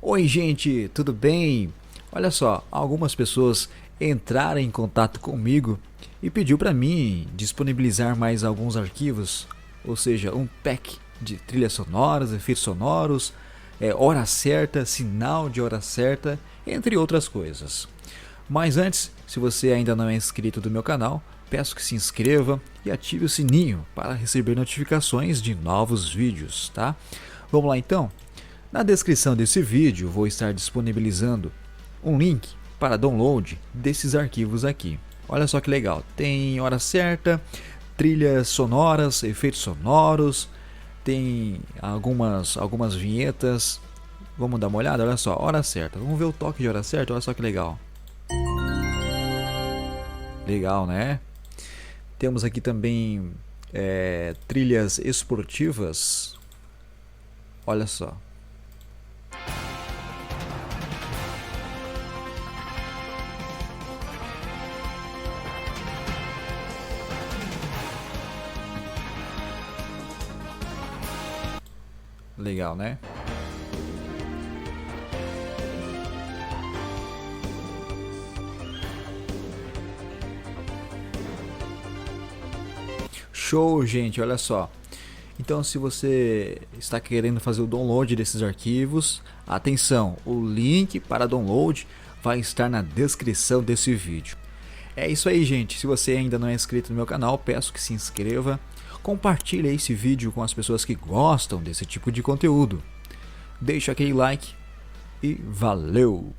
Oi, gente, tudo bem? Olha só, algumas pessoas entraram em contato comigo e pediu para mim disponibilizar mais alguns arquivos, ou seja, um pack de trilhas sonoras, efeitos sonoros, hora certa, sinal de hora certa, entre outras coisas. Mas antes, se você ainda não é inscrito do meu canal, peço que se inscreva e ative o sininho para receber notificações de novos vídeos, tá? Vamos lá então? Na descrição desse vídeo vou estar disponibilizando um link para download desses arquivos aqui. Olha só que legal, tem hora certa, trilhas sonoras, efeitos sonoros, tem algumas vinhetas. Vamos dar uma olhada, olha só, hora certa. Vamos ver o toque de hora certa, olha só que legal. Legal, né? Temos aqui também trilhas esportivas. Olha só. Legal, né? Show, gente, olha só. Então, se você está querendo fazer o download desses arquivos, atenção, o link para download vai estar na descrição desse vídeo. É isso aí, gente. Se você ainda não é inscrito no meu canal, peço que se inscreva. Compartilhe esse vídeo com as pessoas que gostam desse tipo de conteúdo. Deixa aquele like e valeu!